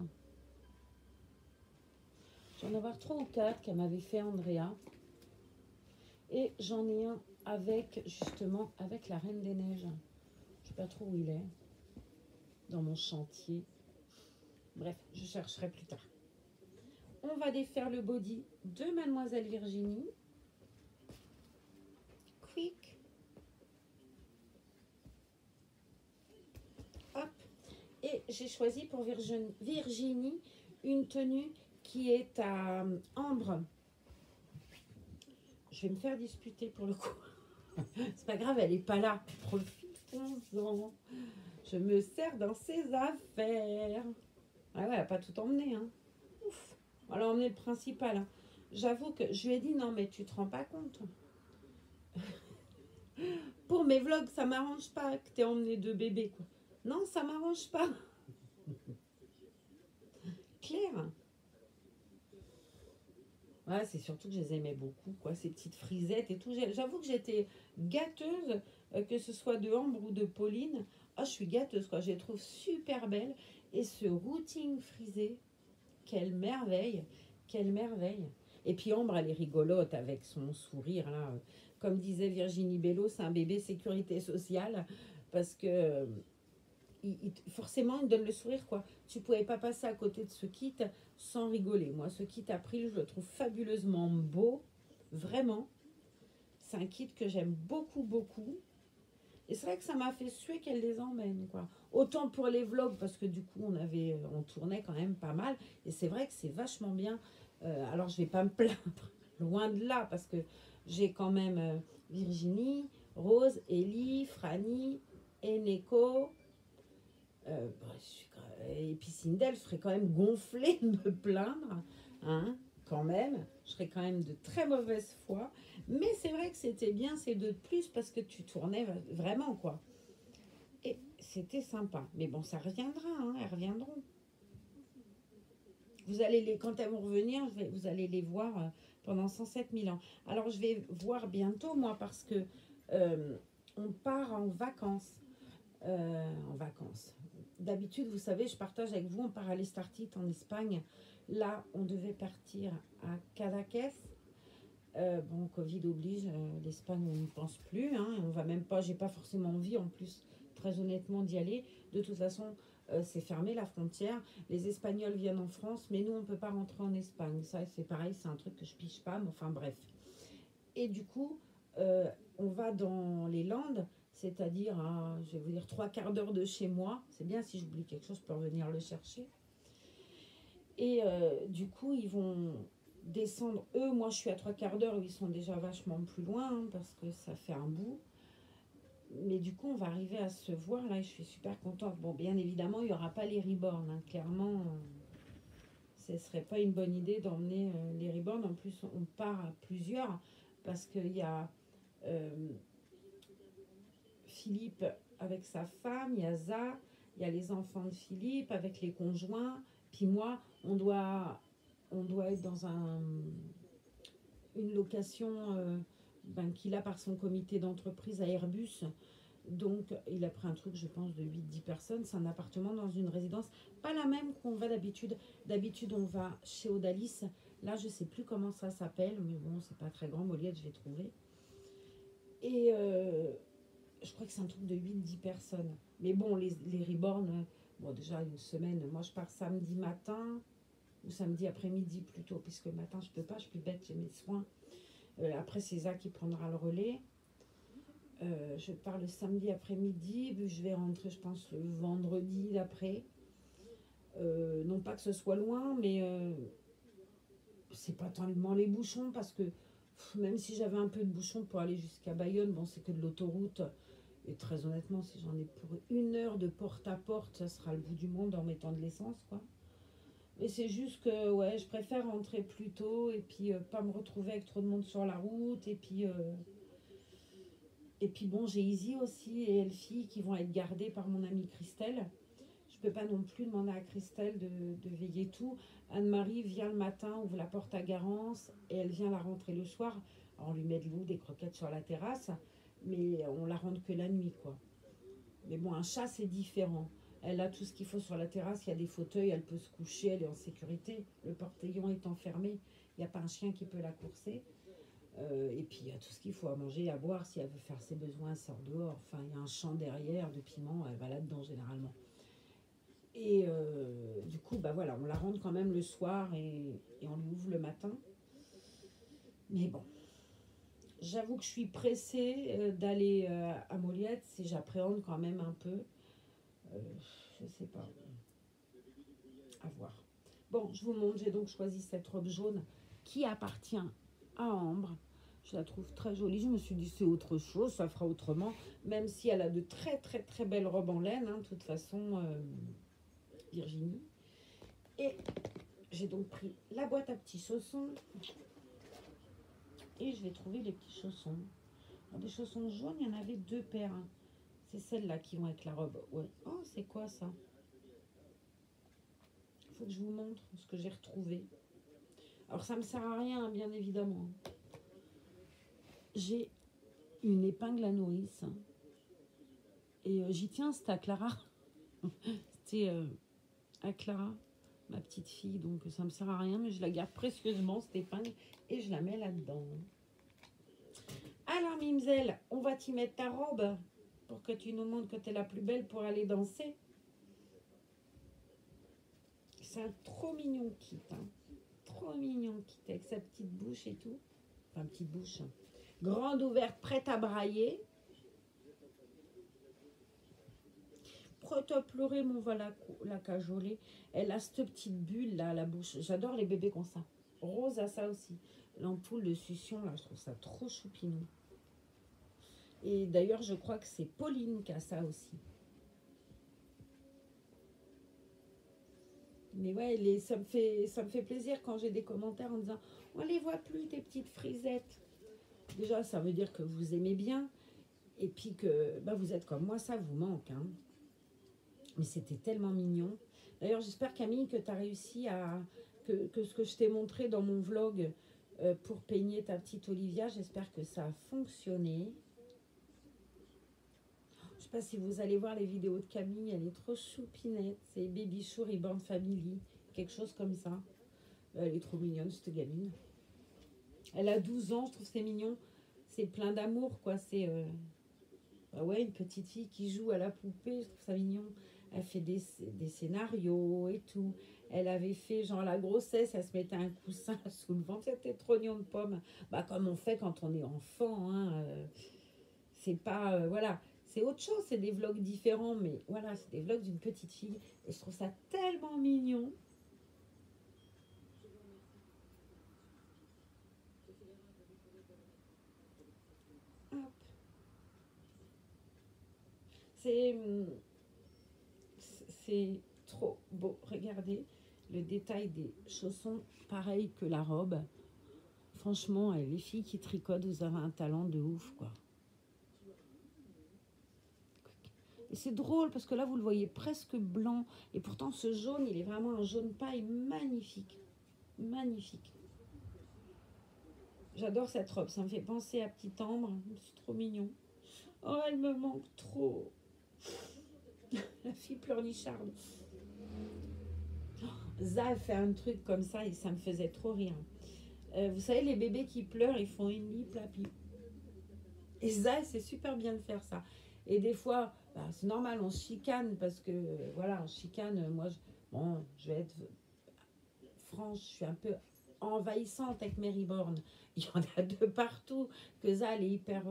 J'en ai avoir 3 ou 4 qu'elle m'avait fait Andrea. Et j'en ai un avec, justement, avec la Reine des Neiges. Je sais pas trop où il est. Dans mon chantier. Bref, je chercherai plus tard. On va défaire le body de Mademoiselle Virginie. j'ai choisi pour Virginie une tenue qui est à ambre. Je vais me faire disputer pour le coup. C'est pas grave, elle est pas là. Profitons-en. Je me sers dans ses affaires. Ah ouais, elle n'a pas tout emmené. Hein. Ouf. Elle a emmené le principal. Hein. J'avoue que je lui ai dit non, mais tu te rends pas compte. Pour mes vlogs, ça m'arrange pas que tu aies emmené 2 bébés. Quoi. Non, ça m'arrange pas. Claire. Ouais, c'est surtout que je les aimais beaucoup, quoi, ces petites frisettes et tout. J'avoue que j'étais gâteuse, que ce soit de Ambre ou de Pauline. Ah, je suis gâteuse, quoi. Je les trouve super belles. Et ce routing frisé, quelle merveille, quelle merveille. Et puis Ambre, elle est rigolote avec son sourire, là. Comme disait Virginie Bello, c'est un bébé sécurité sociale, parce que forcément, il donne le sourire, quoi. Tu pouvais pas passer à côté de ce kit sans rigoler. Moi, ce kit April, je le trouve fabuleusement beau, vraiment. C'est un kit que j'aime beaucoup, beaucoup. Et c'est vrai que ça m'a fait suer qu'elle les emmène, quoi. Autant pour les vlogs, parce que du coup, on tournait quand même pas mal. Et c'est vrai que c'est vachement bien. Alors, je vais pas me plaindre, loin de là, parce que j'ai quand même Virginie, Rose, Ellie, Franny, Eneko. Et puis Sindel, je serais quand même gonflée de me plaindre, hein, quand même. Je serais quand même de très mauvaise foi. Mais c'est vrai que c'était bien ces 2 de plus parce que tu tournais vraiment, quoi. Et c'était sympa. Mais bon, ça reviendra, hein, elles reviendront. Vous allez quand elles vont revenir, vous allez les voir pendant 107 000 ans. Alors, je vais voir bientôt, moi, parce que on part en vacances. D'habitude, vous savez, je partage avec vous, on part à l'Estartit en Espagne. Là, on devait partir à Cadaqués. Bon, Covid oblige, l'Espagne, on n'y pense plus. Hein, on va même pas, j'ai pas forcément envie, en plus, très honnêtement, d'y aller. De toute façon, c'est fermé la frontière. Les Espagnols viennent en France, mais nous, on ne peut pas rentrer en Espagne. Ça, c'est pareil, c'est un truc que je pige pas, mais enfin, bref. Et du coup, on va dans les Landes, c'est-à-dire, je vais vous dire, 3/4 d'heure de chez moi. C'est bien si j'oublie quelque chose pour venir le chercher. Et du coup, ils vont descendre. Eux, moi, je suis à 3/4 d'heure, ils sont déjà vachement plus loin, hein, parce que ça fait un bout. Mais du coup, on va arriver à se voir, là, et je suis super contente. Bon, bien évidemment, il n'y aura pas les reborn. Hein. Clairement, ce ne serait pas une bonne idée d'emmener les reborn. En plus, on part à plusieurs, parce qu'il y a Philippe avec sa femme, il y a Za, il y a les enfants de Philippe avec les conjoints. Puis moi, on doit être dans une location qu'il a par son comité d'entreprise à Airbus. Donc, il a pris un truc, je pense, de 8-10 personnes. C'est un appartement dans une résidence. Pas la même qu'on va d'habitude. D'habitude, on va chez Odalis. Là, je ne sais plus comment ça s'appelle. Mais bon, c'est pas très grand. Moliette, je vais trouver. Et je crois que c'est un truc de 8-10 personnes. Mais bon, les reborn, bon, déjà, une semaine. Moi, je pars samedi matin ou samedi après-midi plutôt. Puisque le matin, je peux pas. Je suis bête, j'ai mes soins. Après, c'est Zach qui prendra le relais. Je pars le samedi après-midi, je vais rentrer, je pense, le vendredi d'après. Non pas que ce soit loin, mais c'est pas tellement les bouchons, parce que même si j'avais un peu de bouchons pour aller jusqu'à Bayonne, bon, c'est que de l'autoroute. Et très honnêtement, si j'en ai pour 1 heure de porte à porte, ça sera le bout du monde en mettant de l'essence, quoi. Mais c'est juste que, ouais, je préfère rentrer plus tôt et puis pas me retrouver avec trop de monde sur la route. Et puis bon, j'ai Izzy aussi et Elfie qui vont être gardées par mon amie Christelle. Je peux pas non plus demander à Christelle de veiller tout. Anne-Marie vient le matin, ouvre la porte à Garance et elle vient la rentrer le soir. Alors, on lui met de l'eau, des croquettes sur la terrasse, mais on la rentre que la nuit, quoi. Mais bon, un chat, c'est différent. Elle a tout ce qu'il faut sur la terrasse, il y a des fauteuils, elle peut se coucher, elle est en sécurité. Le portillon est enfermé, il n'y a pas un chien qui peut la courser. Et puis il y a tout ce qu'il faut à manger, à boire. Si elle veut faire ses besoins, elle sort dehors. Enfin, il y a un champ derrière de piment, elle va là-dedans généralement. Et du coup, bah voilà, on la rentre quand même le soir et on l'ouvre le matin. Mais bon, j'avoue que je suis pressée d'aller à Moliette, si j'appréhende quand même un peu. Je sais pas. À voir. Bon, je vous montre, j'ai donc choisi cette robe jaune qui appartient à Ambre. Je la trouve très jolie. Je me suis dit, c'est autre chose, ça fera autrement. Même si elle a de très, très, très belles robes en laine, hein, de toute façon, Virginie. Et j'ai donc pris la boîte à petits chaussons. Et je vais trouver les petits chaussons. Alors, des chaussons jaunes, il y en avait 2 paires. Hein. C'est celles-là qui vont avec la robe. Ouais. Oh, c'est quoi ça? Il faut que je vous montre ce que j'ai retrouvé. Alors, ça ne me sert à rien, hein, bien évidemment. J'ai une épingle à nourrice. Hein. Et j'y tiens, c'était à Clara. C'était à Clara, ma petite fille. Donc, ça ne me sert à rien, mais je la garde précieusement, cette épingle. Et je la mets là-dedans. Alors, Mimselle, on va t'y mettre ta robe pour que tu nous montres que tu es la plus belle pour aller danser. C'est un trop mignon kit. Hein. Trop mignon kit avec sa petite bouche et tout. Enfin, petite bouche. Hein. Grande ouverte, prête à brailler. Prête à pleurer, mais on va la cajoler. Elle a cette petite bulle là à la bouche. J'adore les bébés comme ça. Rose a ça aussi. L'ampoule de succion, là, je trouve ça trop choupinou. Et d'ailleurs, je crois que c'est Pauline qui a ça aussi. Mais ouais, ça me fait plaisir quand j'ai des commentaires en disant « On les voit plus, tes petites frisettes ». Déjà, ça veut dire que vous aimez bien. Et puis que bah, vous êtes comme moi, ça vous manque. Hein. Mais c'était tellement mignon. D'ailleurs, j'espère, Camille, que tu as réussi à... Que ce que je t'ai montré dans mon vlog pour peigner ta petite Olivia, j'espère que ça a fonctionné. Je ne sais pas si vous allez voir les vidéos de Camille, elle est trop choupinette. C'est Baby Chou Reborn Family, quelque chose comme ça. Elle est trop mignonne, cette gamine. Elle a 12 ans, je trouve que c'est mignon. C'est plein d'amour, quoi. C'est bah ouais, une petite fille qui joue à la poupée, je trouve ça mignon. Elle fait des scénarios et tout. Elle avait fait, genre, la grossesse, elle se mettait un coussin sous le ventre. C'était trop mignon de pomme. Bah, comme on fait quand on est enfant, hein. C'est pas... voilà. C'est autre chose, c'est des vlogs différents, mais voilà, c'est des vlogs d'une petite fille. Et je trouve ça tellement mignon. Hop. C'est trop beau. Regardez le détail des chaussons, pareil que la robe. Franchement, les filles qui tricotent, vous avez un talent de ouf, quoi. Et c'est drôle parce que là, vous le voyez presque blanc. Et pourtant, ce jaune, il est vraiment un jaune paille magnifique. Magnifique. J'adore cette robe. Ça me fait penser à Petit Ambre. C'est trop mignon. Oh, elle me manque trop. La fille pleurnicharde. Za fait un truc comme ça et ça me faisait trop rire. Vous savez, les bébés qui pleurent, ils font une lip lapi. Et Za, c'est super bien de faire ça. Et des fois, bah, c'est normal, on se chicane parce que, voilà, on chicane. Moi, je vais être franche, je suis un peu envahissante avec Mary Born. Il y en a de partout. Que Za, elle est hyper...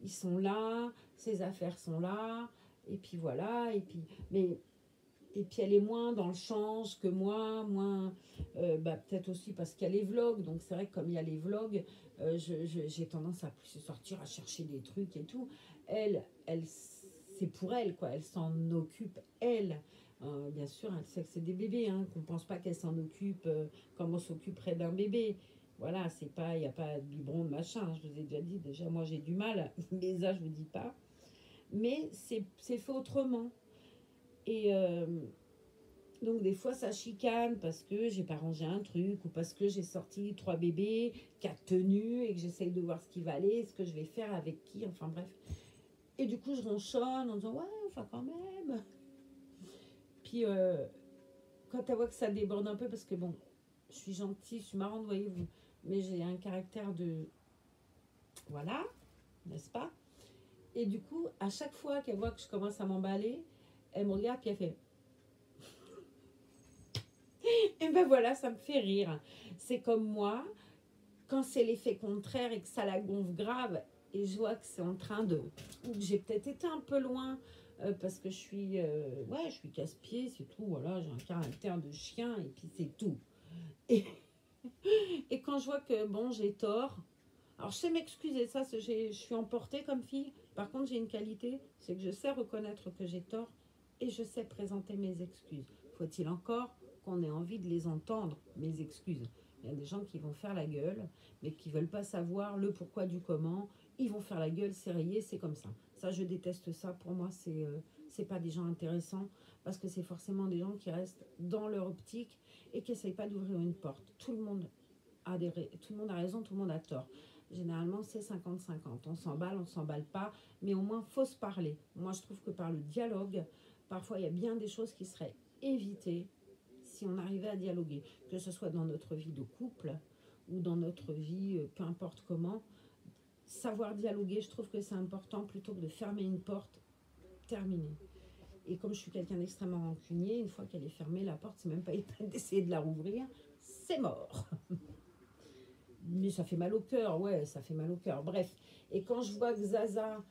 ils sont là, ses affaires sont là, et puis voilà, et puis... Et puis elle est moins dans le change que moi, moins bah, peut-être aussi parce qu'il y a les vlogs. Donc c'est vrai que comme il y a les vlogs, j'ai tendance à plus sortir, à chercher des trucs et tout. Elle c'est pour elle, quoi. Elle s'en occupe, elle. Bien sûr, elle sait que c'est des bébés, hein, qu'on ne pense pas qu'elle s'en occupe comme on s'occuperait d'un bébé. Voilà, c'est pas, il n'y a pas de biberon, de machin. Je vous ai déjà dit, déjà moi j'ai du mal, mais ça je vous dis pas. Mais c'est fait autrement. Et donc des fois ça chicane parce que j'ai pas rangé un truc ou parce que j'ai sorti 3 bébés, 4 tenues et que j'essaye de voir ce qui va aller, ce que je vais faire avec qui, enfin bref. Et du coup je ronchonne en disant ouais, enfin quand même. Puis quand elle voit que ça déborde un peu, parce que bon, je suis gentille, je suis marrante, voyez-vous, mais j'ai un caractère de... Voilà, n'est-ce pas? Et du coup, à chaque fois qu'elle voit que je commence à m'emballer, elle me regarde puis elle fait... Et ben voilà, ça me fait rire. C'est comme moi, quand c'est l'effet contraire et que ça la gonfle grave, et je vois que c'est en train de... ou que j'ai peut-être été un peu loin parce que ouais, je suis casse-pied, c'est tout, voilà, j'ai un caractère de chien, et puis c'est tout. Et, et quand je vois que, bon, j'ai tort, alors je sais m'excuser, ça, je suis emportée comme fille, par contre j'ai une qualité, c'est que je sais reconnaître que j'ai tort, et je sais présenter mes excuses. Faut-il encore qu'on ait envie de les entendre, mes excuses? Il y a des gens qui vont faire la gueule, mais qui ne veulent pas savoir le pourquoi du comment. Ils vont faire la gueule, c'est rayé, c'est comme ça. Ça, je déteste ça. Pour moi, c'est pas des gens intéressants, parce que c'est forcément des gens qui restent dans leur optique et qui n'essayent pas d'ouvrir une porte. Tout le monde tout le monde a raison, tout le monde a tort. Généralement, c'est 50-50. On s'emballe pas, mais au moins, faut se parler. Moi, je trouve que par le dialogue, parfois, il y a bien des choses qui seraient évitées si on arrivait à dialoguer, que ce soit dans notre vie de couple ou dans notre vie, peu importe comment. Savoir dialoguer, je trouve que c'est important plutôt que de fermer une porte, terminée. Et comme je suis quelqu'un d'extrêmement rancunier, une fois qu'elle est fermée, la porte, c'est même pas d'essayer de la rouvrir, c'est mort. Mais ça fait mal au cœur, ouais, ça fait mal au cœur. Bref, et quand je vois que Zaza,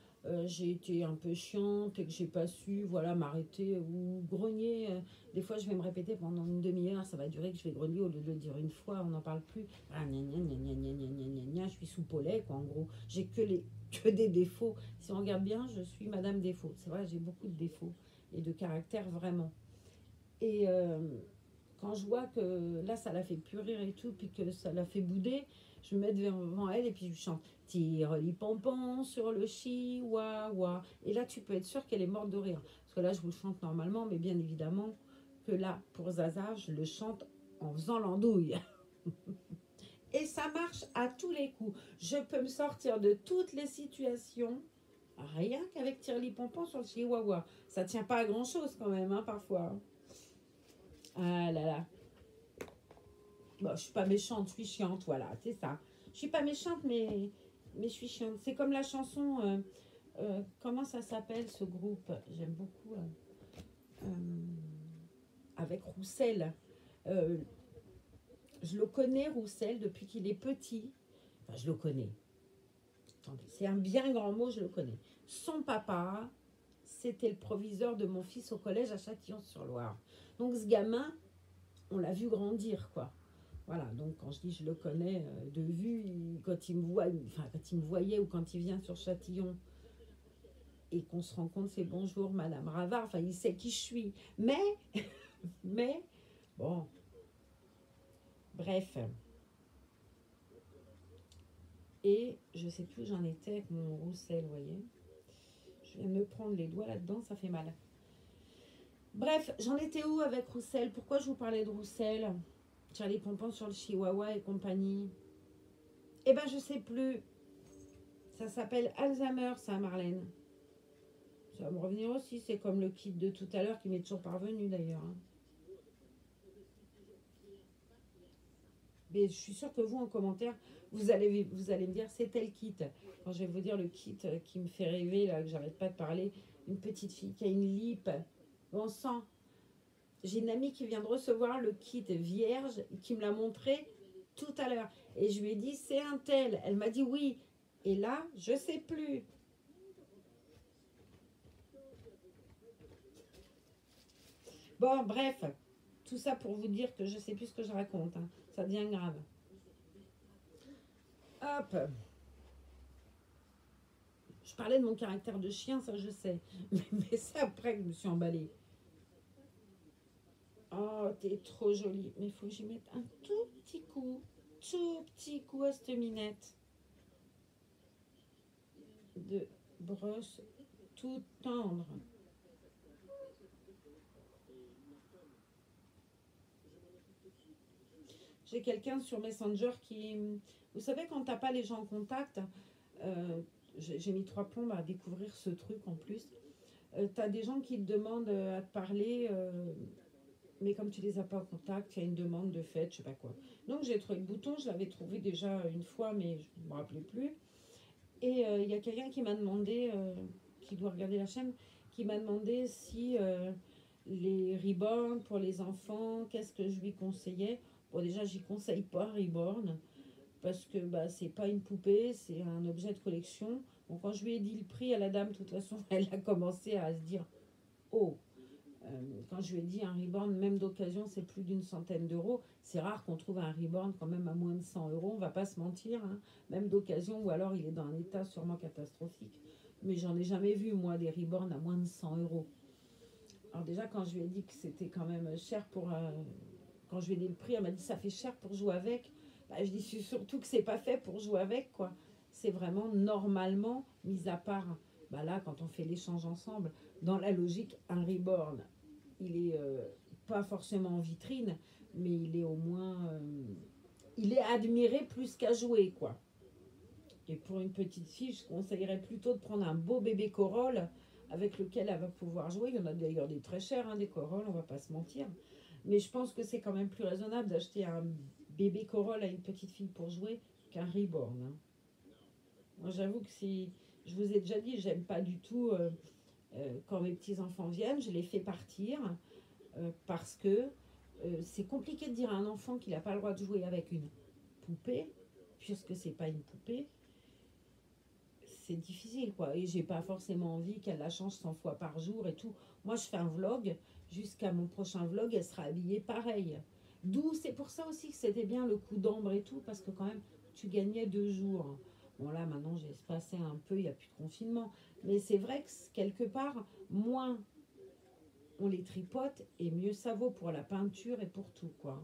j'ai été un peu chiante et que j'ai pas su, voilà, m'arrêter ou grogner, des fois je vais me répéter pendant une demi-heure, ça va durer que je vais grogner au lieu de le dire une fois, on n'en parle plus. Ah, gna, gna, gna, gna, gna, gna, gna, gna, gna, je suis sous Paulet, quoi, en gros. J'ai que des défauts. Si on regarde bien, je suis Madame Défaut. C'est vrai, j'ai beaucoup de défauts et de caractère, vraiment. Et quand je vois que là, ça la fait plus rire et tout, puis que ça la fait bouder, je me mets devant elle et puis je chante Tire-li-pompon sur le chihuahua. Et là, tu peux être sûr qu'elle est morte de rire. Parce que là, je vous le chante normalement, mais bien évidemment que là, pour Zaza, je le chante en faisant l'andouille. Et ça marche à tous les coups. Je peux me sortir de toutes les situations, rien qu'avec Tire-li-pompon sur le chihuahua. Ça tient pas à grand-chose quand même, hein, parfois. Ah là là. Bon, je suis pas méchante, je suis chiante, voilà, c'est ça. Je suis pas méchante, mais je suis chiante. C'est comme la chanson, comment ça s'appelle ce groupe? J'aime beaucoup, euh, avec Roussel. Euh, je le connais, Roussel, depuis qu'il est petit. Enfin, je le connais. Attendez, c'est un bien grand mot, je le connais. Son papa, c'était le proviseur de mon fils au collège à Châtillon-sur-Loire. Donc ce gamin, on l'a vu grandir, quoi. Voilà, donc quand je dis je le connais de vue, quand il me voit, enfin quand il me voyait ou quand il vient sur Châtillon et qu'on se rencontre, c'est bonjour Madame Ravard, enfin il sait qui je suis. Mais, bon, bref. Et je sais plus où j'en étais avec mon Roussel, vous voyez. Je viens de me prendre les doigts là-dedans, ça fait mal. Bref, j'en étais où avec Roussel? Pourquoi je vous parlais de Roussel? Charlie Pompon sur le Chihuahua et compagnie. Eh ben je sais plus. Ça s'appelle Alzheimer, ça, Marlène. Ça va me revenir aussi, c'est comme le kit de tout à l'heure qui m'est toujours parvenu d'ailleurs. Hein. Mais je suis sûre que vous, en commentaire, vous allez me dire c'est tel kit. Quand je vais vous dire le kit qui me fait rêver, là, que j'arrête pas de parler, une petite fille qui a une lippe. Bon sang, j'ai une amie qui vient de recevoir le kit vierge qui me l'a montré tout à l'heure. Et je lui ai dit c'est un tel. Elle m'a dit oui. Et là, je sais plus. Bon, bref, tout ça pour vous dire que je sais plus ce que je raconte. Hein. Ça devient grave. Hop. Je parlais de mon caractère de chien, ça je sais. Mais c'est après que je me suis emballée. Oh, t'es trop jolie. Mais il faut que j'y mette un tout petit coup à cette minette de brosse tout tendre. J'ai quelqu'un sur Messenger qui... Vous savez, quand t'as pas les gens en contact, euh, j'ai mis 3 plombes à découvrir ce truc en plus. T'as des gens qui te demandent à te parler, mais comme tu les as pas en contact, il y a une demande de fait, je sais pas quoi. Donc j'ai trouvé le bouton, je l'avais trouvé déjà une fois, mais je ne me rappelais plus. Et il y a quelqu'un qui m'a demandé, qui doit regarder la chaîne, qui m'a demandé si les reborn pour les enfants, qu'est-ce que je lui conseillais. Bon, déjà, j'y conseille pas reborn parce que bah, c'est pas une poupée, c'est un objet de collection. Bon, quand je lui ai dit le prix à la dame, de toute façon, elle a commencé à se dire, oh, quand je lui ai dit un reborn, même d'occasion, c'est plus d'une centaine d'euros. C'est rare qu'on trouve un reborn quand même à moins de 100 euros, on va pas se mentir, hein. Même d'occasion, ou alors il est dans un état sûrement catastrophique. Mais j'en ai jamais vu, moi, des reborns à moins de 100 euros. Alors déjà, quand je lui ai dit que c'était quand même cher pour... quand je lui ai dit le prix, elle m'a dit, ça fait cher pour jouer avec. Bah, je dis surtout que c'est pas fait pour jouer avec, quoi. C'est vraiment normalement, mis à part, bah là, quand on fait l'échange ensemble, dans la logique, un reborn, il est pas forcément en vitrine, mais il est au moins... il est admiré plus qu'à jouer, quoi. Et pour une petite fille, je conseillerais plutôt de prendre un beau bébé Corolle avec lequel elle va pouvoir jouer. Il y en a d'ailleurs des très chers, hein, des Corolles, on va pas se mentir. Mais je pense que c'est quand même plus raisonnable d'acheter un bébé Corolle à une petite fille pour jouer qu'un Reborn, hein. Moi, j'avoue que si... Je vous ai déjà dit, j'aime pas du tout quand mes petits-enfants viennent, je les fais partir parce que c'est compliqué de dire à un enfant qu'il n'a pas le droit de jouer avec une poupée, puisque c'est pas une poupée. C'est difficile, quoi. Et j'ai pas forcément envie qu'elle la change 100 fois par jour et tout. Moi, je fais un vlog. Jusqu'à mon prochain vlog, elle sera habillée pareil. D'où, c'est pour ça aussi que c'était bien le coup d'ambre et tout, parce que quand même, tu gagnais 2 jours. Bon, là, maintenant, j'ai espacé un peu, il n'y a plus de confinement. Mais c'est vrai que quelque part, moins on les tripote et mieux ça vaut pour la peinture et pour tout, quoi.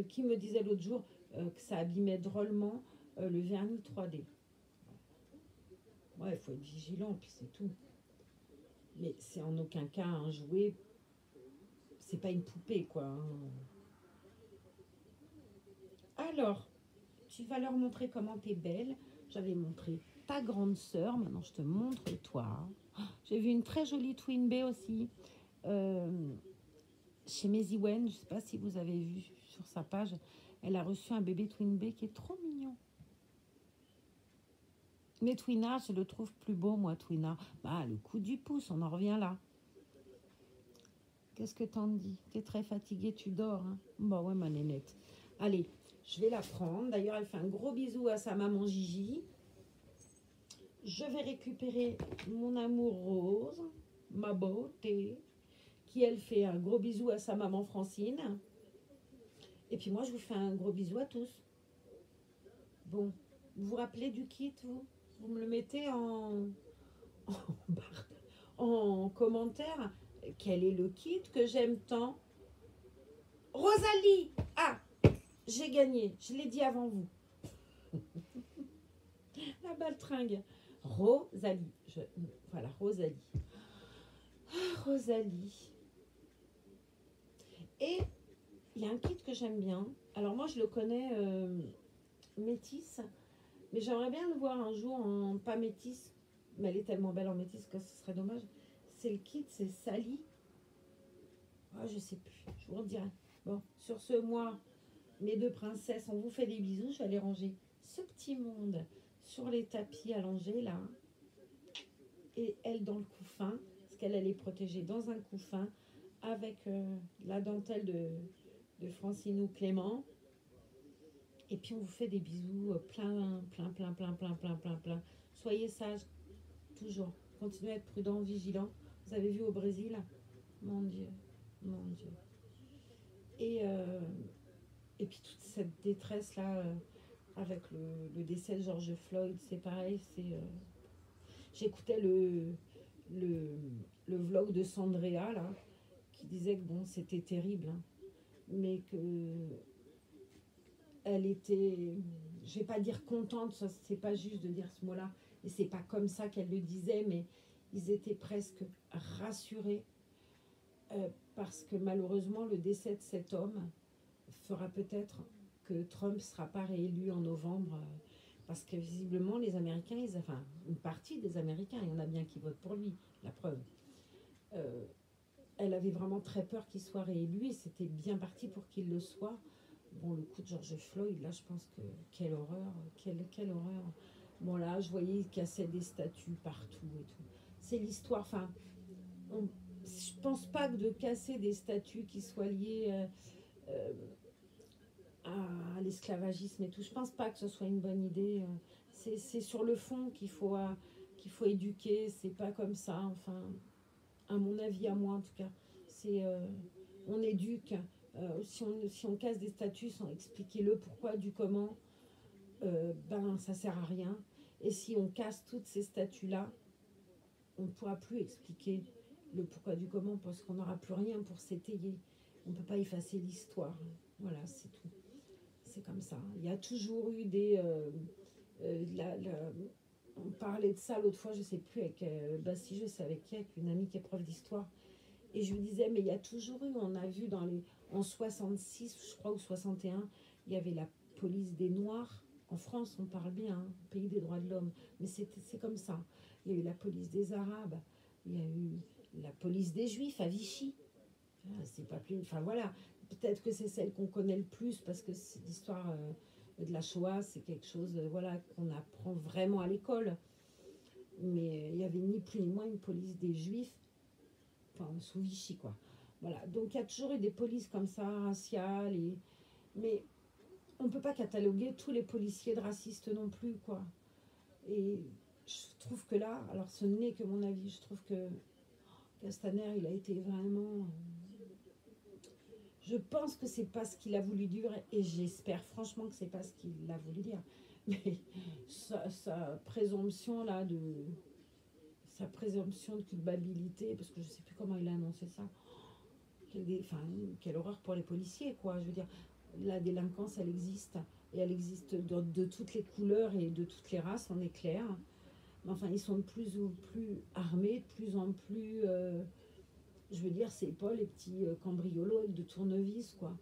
Qui me disait l'autre jour que ça abîmait drôlement le vernis 3D. Ouais, il faut être vigilant, puis c'est tout. Mais c'est en aucun cas un jouet, c'est pas une poupée, quoi, hein. Alors, tu vas leur montrer comment t'es belle. J'avais montré ta grande sœur, maintenant je te montre toi. J'ai vu une très jolie Twin Bee aussi, euh, chez Maisy-Wen, je sais pas si vous avez vu sur sa page. Elle a reçu un bébé Twin Bee qui est trop mignon. Mais Twina, je le trouve plus beau, moi, Twina. Bah, le coup du pouce, on en revient là. Qu'est-ce que t'en dis? T'es très fatiguée, tu dors, hein? Bah ouais, ma nénette. Allez, je vais la prendre. D'ailleurs, elle fait un gros bisou à sa maman Gigi. Je vais récupérer mon amour Rose, ma beauté, qui, elle, fait un gros bisou à sa maman Francine. Et puis moi, je vous fais un gros bisou à tous. Bon, vous vous rappelez du kit, vous? Vous me le mettez en commentaire. Quel est le kit que j'aime tant? Rosalie! Ah, j'ai gagné. Je l'ai dit avant vous. La baltringue. Rosalie. Voilà, Rosalie. Ah, Rosalie. Et il y a un kit que j'aime bien. Alors moi, je le connais métisse. Mais j'aimerais bien le voir un jour en pas métisse. Mais elle est tellement belle en métisse que ce serait dommage. C'est le kit, c'est Sally. Ah, je sais plus. Je vous redirai. Bon, sur ce, moi, mes deux princesses, on vous fait des bisous. Je vais aller ranger ce petit monde sur les tapis allongés là. Et elle dans le couffin. Parce qu'elle est protégée dans un couffin avec la dentelle de Francine ou Clément. Et puis on vous fait des bisous plein, plein, plein, plein, plein, plein, plein, plein. Soyez sages, toujours. Continuez à être prudents, vigilants. Vous avez vu au Brésil? Mon Dieu, mon Dieu. Et, euh, et puis toute cette détresse-là, avec le décès de George Floyd, c'est pareil. J'écoutais le, le vlog de Sandrea, là, qui disait que bon, c'était terrible, hein, mais que elle était, je vais pas dire contente, ça c'est pas juste de dire ce mot-là, et c'est pas comme ça qu'elle le disait, mais ils étaient presque rassurés parce que malheureusement le décès de cet homme fera peut-être que Trump ne sera pas réélu en novembre, parce que visiblement les Américains, enfin une partie des Américains, il y en a bien qui votent pour lui, la preuve. Euh, Elle avait vraiment très peur qu'il soit réélu et c'était bien parti pour qu'il le soit. Bon, le coup de George Floyd, là, je pense que quelle horreur, quelle horreur. Bon, là, je voyais, il cassait des statues partout et tout. C'est l'histoire, enfin, je pense pas que de casser des statues qui soient liées à l'esclavagisme et tout. Je pense pas que ce soit une bonne idée. C'est sur le fond qu'il faut éduquer. C'est pas comme ça. Enfin, à mon avis, à moi en tout cas. C'est on éduque. Si on casse des statues sans expliquer le pourquoi du comment, ben ça sert à rien. Et si on casse toutes ces statues-là, on ne pourra plus expliquer le pourquoi du comment parce qu'on n'aura plus rien pour s'étayer. On ne peut pas effacer l'histoire. Voilà, c'est tout. C'est comme ça. Il y a toujours eu des... on parlait de ça l'autre fois, je ne sais plus, avec, si je sais avec qui, avec une amie qui est prof d'histoire. Et je lui disais, mais il y a toujours eu, on a vu en 66, je crois, ou 61, il y avait la police des Noirs. En France, on parle bien, hein, pays des droits de l'homme, mais c'est comme ça. Il y a eu la police des Arabes, il y a eu la police des Juifs à Vichy. C'est pas plus. Enfin voilà, peut-être que c'est celle qu'on connaît le plus parce que l'histoire de la Shoah, c'est quelque chose voilà, qu'on apprend vraiment à l'école. Mais il y avait ni plus ni moins une police des Juifs, enfin sous Vichy quoi. Voilà, donc il y a toujours eu des polices comme ça, raciales, mais on ne peut pas cataloguer tous les policiers de racistes non plus quoi. Et je trouve que là, alors ce n'est que mon avis, je trouve que Castaner, il a été vraiment... Je pense que c'est pas ce qu'il a voulu dire et j'espère franchement que c'est pas ce qu'il a voulu dire. Mais sa présomption là sa présomption de culpabilité, parce que je sais plus comment il a annoncé ça. Quelle horreur pour les policiers quoi. Je veux dire, la délinquance elle existe et elle existe de toutes les couleurs et de toutes les races, on est clair. Mais enfin, ils sont de plus en plus armés, de plus en plus je veux dire, c'est pas les petits cambriolos avec de tournevis, quoi.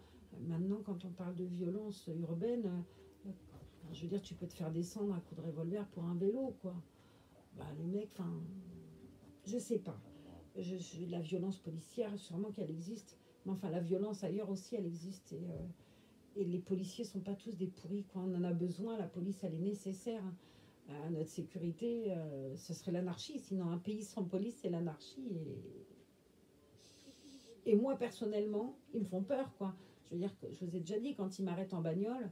Maintenant, quand on parle de violence urbaine, je veux dire, tu peux te faire descendre un coup de revolver pour un vélo, quoi. Bah, les mecs, enfin, je sais pas. La violence policière, sûrement qu'elle existe. Mais enfin, la violence ailleurs aussi, elle existe. Et les policiers sont pas tous des pourris, quoi. On en a besoin, la police, elle est nécessaire. À notre sécurité, ce serait l'anarchie. Sinon, un pays sans police, c'est l'anarchie. Et moi, personnellement, ils me font peur, quoi. Je veux dire que je vous ai déjà dit, quand ils m'arrêtent en bagnole,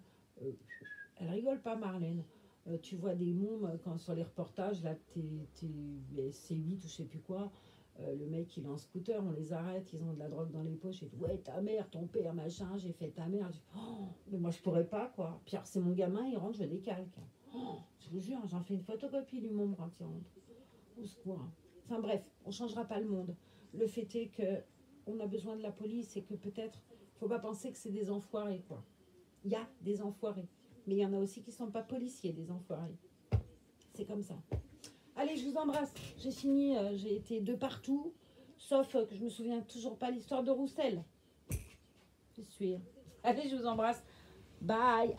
elle rigole pas, Marlène. Tu vois des mômes quand sur les reportages, là, C8 ou je sais plus quoi, le mec il est en scooter, on les arrête, ils ont de la drogue dans les poches et tout. Ouais, ta mère, ton père, machin, j'ai fait ta mère. Oh, mais moi je pourrais pas, quoi. Puis alors, c'est mon gamin, il rentre, je décalque. Oh, je vous jure, j'en fais une photocopie du môme quand il rentre. Au secours. Enfin bref, on changera pas le monde. Le fait est que on a besoin de la police et que peut-être, faut pas penser que c'est des enfoirés, quoi. Il y a des enfoirés. Mais il y en a aussi qui ne sont pas policiers, des enfoirés. C'est comme ça. Allez, je vous embrasse. J'ai fini, j'ai été de partout. Sauf que je me souviens toujours pas l'histoire de Roussel. Je suis. Allez, je vous embrasse. Bye.